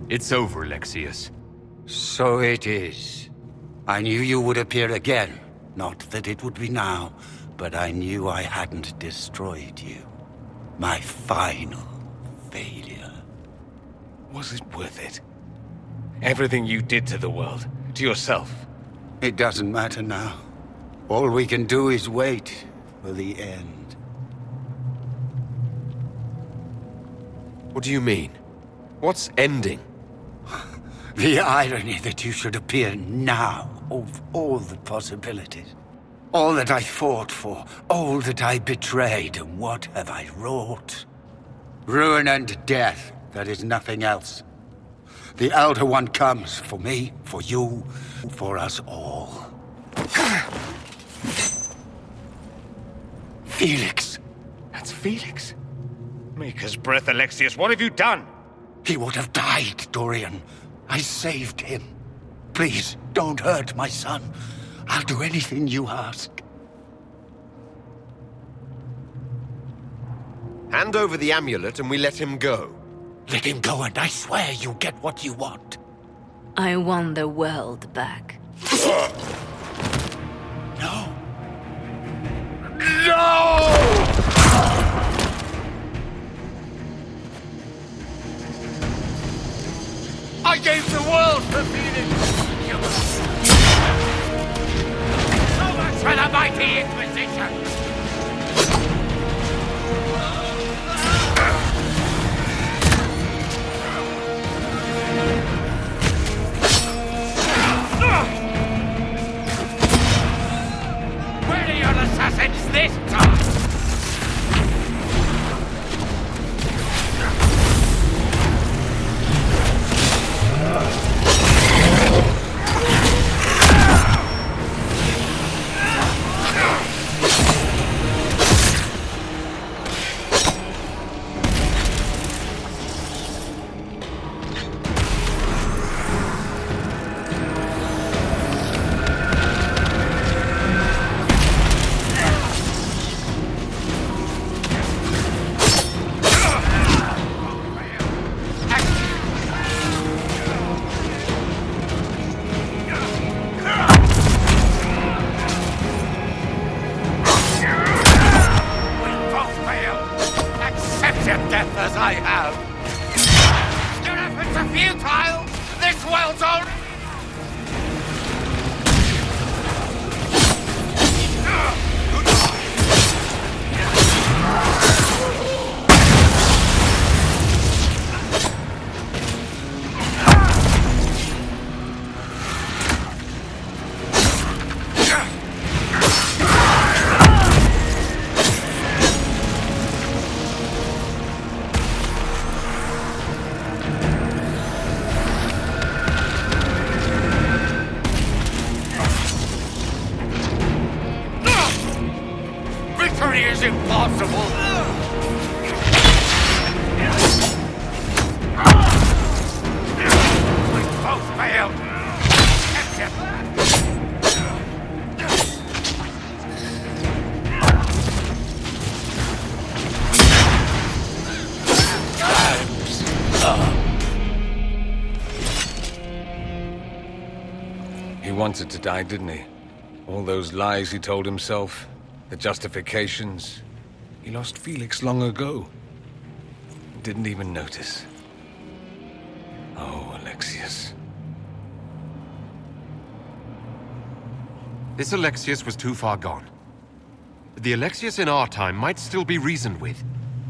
It's over, Alexius. So it is. I knew you would appear again. Not that it would be now, but I knew I hadn't destroyed you. My final failure. Was it worth it? Everything you did to the world, to yourself. It doesn't matter now. All we can do is wait for the end. What do you mean? What's ending? The irony that you should appear now, of all the possibilities. All that I fought for, all that I betrayed, and what have I wrought? Ruin and death, that is nothing else. The Elder One comes for me, for you, for us all. Felix. That's Felix? Maker's breath, Alexius, what have you done? He would have died, Dorian. I saved him. Please, don't hurt my son. I'll do anything you ask. Hand over the amulet and we let him go. Let him go and I swear you'll get what you want. I want the world back. No. No! I gave the world for Felix! So much for the mighty Inquisition! Where are your assassins this time? He wanted to die, didn't he? All those lies he told himself, the justifications. He lost Felix long ago. Didn't even notice. Oh, Alexius. This Alexius was too far gone. The Alexius in our time might still be reasoned with.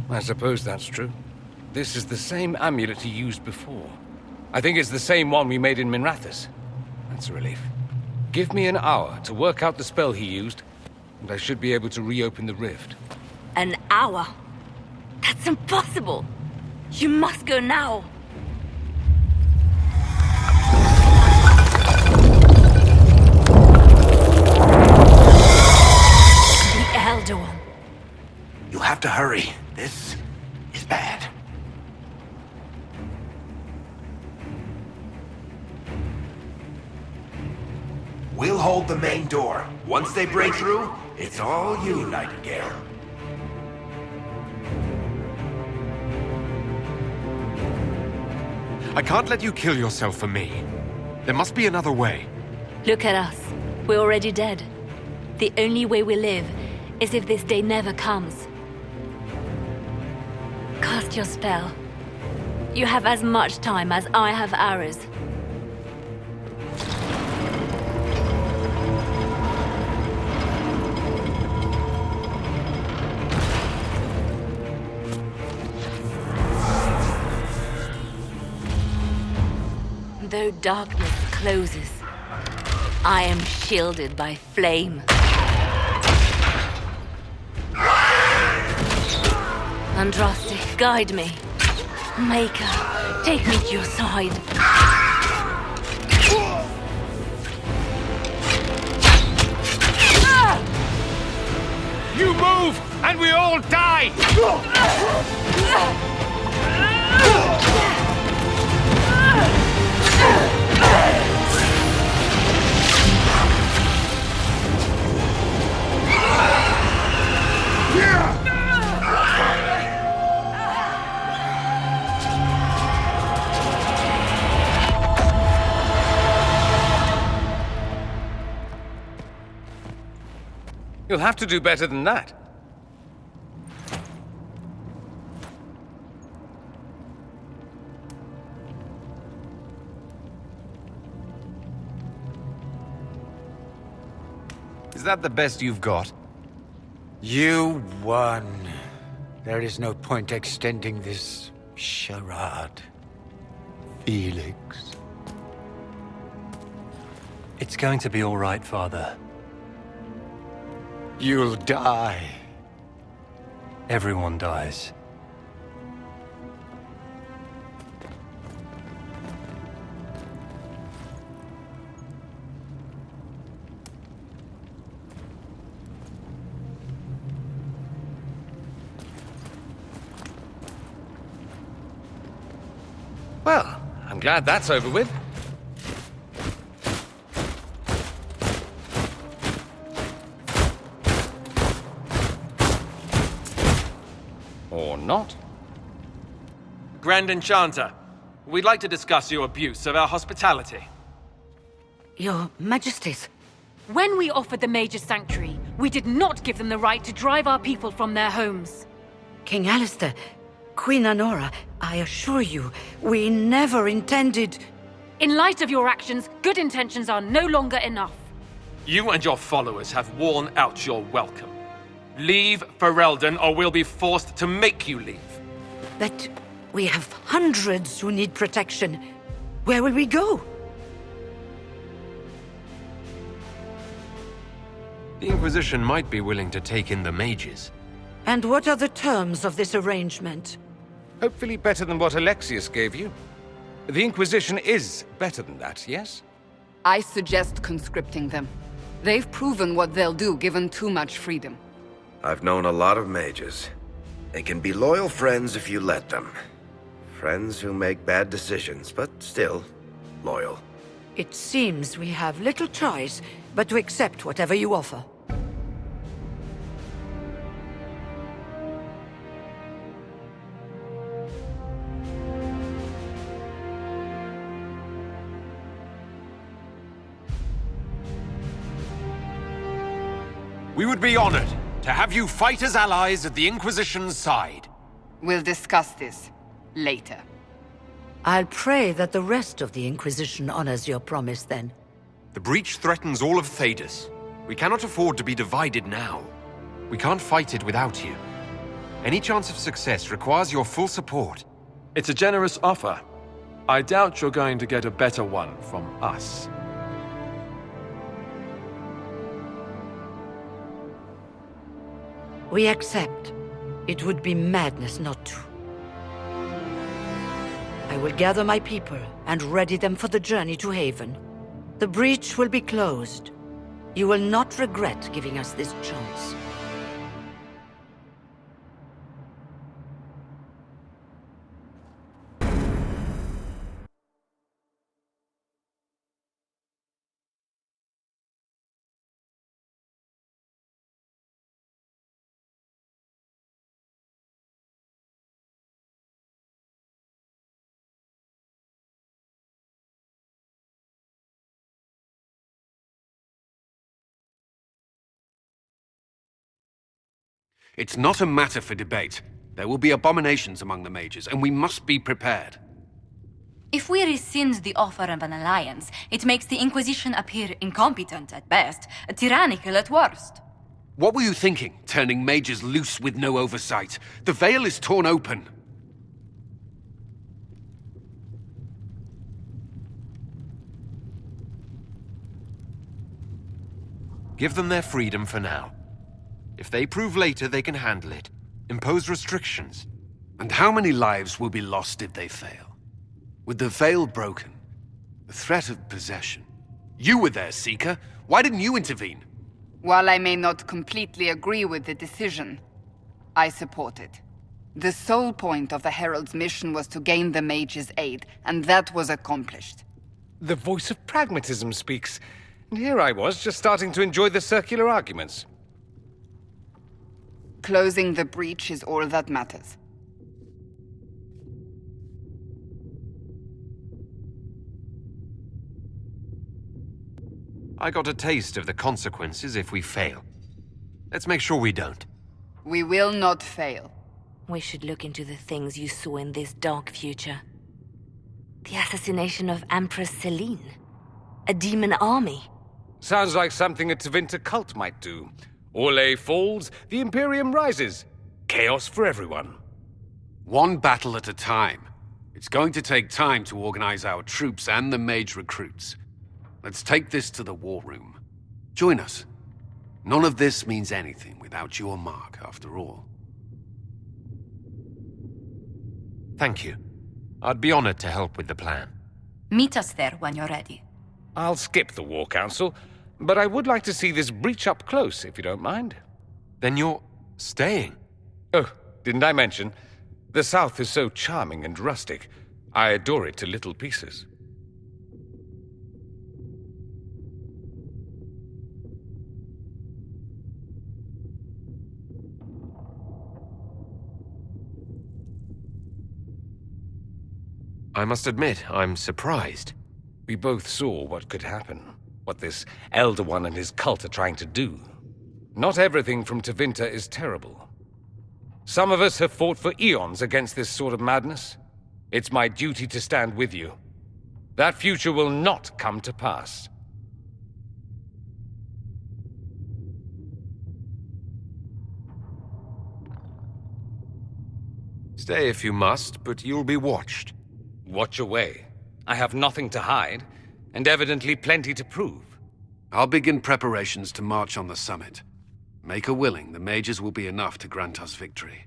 I suppose that's true. This is the same amulet he used before. I think it's the same one we made in Minrathous. That's a relief. Give me an hour to work out the spell he used, and I should be able to reopen the rift. An hour? That's impossible! You must go now! The Elder One. You have to hurry. This is bad. We'll hold the main door. Once they break through, it's all you, Nightingale. I can't let you kill yourself for me. There must be another way. Look at us. We're already dead. The only way we live is if this day never comes. Cast your spell. You have as much time as I have hours. Though darkness closes, I am shielded by flame. Andraste, guide me. Maker, take me to your side. You move, and we all die! You'll have to do better than that. Is that the best you've got? You won. There is no point extending this charade, Felix. It's going to be all right, Father. You'll die. Everyone dies. Well, I'm glad that's over with. Or not. Grand Enchanter, we'd like to discuss your abuse of our hospitality. Your Majesties. When we offered the Mage's Sanctuary, we did not give them the right to drive our people from their homes. King Alistair, Queen Anora, I assure you, we never intended... In light of your actions, good intentions are no longer enough. You and your followers have worn out your welcome. Leave Ferelden, or we'll be forced to make you leave. But we have hundreds who need protection. Where will we go? The Inquisition might be willing to take in the mages. And what are the terms of this arrangement? Hopefully better than what Alexius gave you. The Inquisition is better than that, yes? I suggest conscripting them. They've proven what they'll do given too much freedom. I've known a lot of mages. They can be loyal friends if you let them. Friends who make bad decisions, but still loyal. It seems we have little choice but to accept whatever you offer. We would be honored to have you fight as allies at the Inquisition's side. We'll discuss this later. I'll pray that the rest of the Inquisition honors your promise then. The breach threatens all of Thedas. We cannot afford to be divided now. We can't fight it without you. Any chance of success requires your full support. It's a generous offer. I doubt you're going to get a better one from us. We accept. It would be madness not to. I will gather my people and ready them for the journey to Haven. The breach will be closed. You will not regret giving us this chance. It's not a matter for debate. There will be abominations among the mages, and we must be prepared. If we rescind the offer of an alliance, it makes the Inquisition appear incompetent at best, tyrannical at worst. What were you thinking, turning mages loose with no oversight? The veil is torn open. Give them their freedom for now. If they prove later they can handle it, impose restrictions. And how many lives will be lost if they fail? With the veil broken, the threat of possession. You were there, Seeker. Why didn't you intervene? While I may not completely agree with the decision, I support it. The sole point of the Herald's mission was to gain the mage's aid, and that was accomplished. The voice of pragmatism speaks. And here I was, just starting to enjoy the circular arguments. Closing the breach is all that matters. I got a taste of the consequences if we fail. Let's make sure we don't. We will not fail. We should look into the things you saw in this dark future. The assassination of Empress Celine. A demon army. Sounds like something a Tevinter cult might do. Orlais falls, the Imperium rises. Chaos for everyone. One battle at a time. It's going to take time to organize our troops and the mage recruits. Let's take this to the war room. Join us. None of this means anything without your mark, after all. Thank you. I'd be honored to help with the plan. Meet us there when you're ready. I'll skip the War Council, but I would like to see this breach up close, if you don't mind. Then you're staying? Oh, didn't I mention? The South is so charming and rustic. I adore it to little pieces. I must admit, I'm surprised. We both saw what could happen, what this Elder One and his cult are trying to do. Not everything from Tevinter is terrible. Some of us have fought for eons against this sort of madness. It's my duty to stand with you. That future will not come to pass. Stay if you must, but you'll be watched. Watch away. I have nothing to hide, and evidently plenty to prove. I'll begin preparations to march on the summit. Make a willing, the mages will be enough to grant us victory.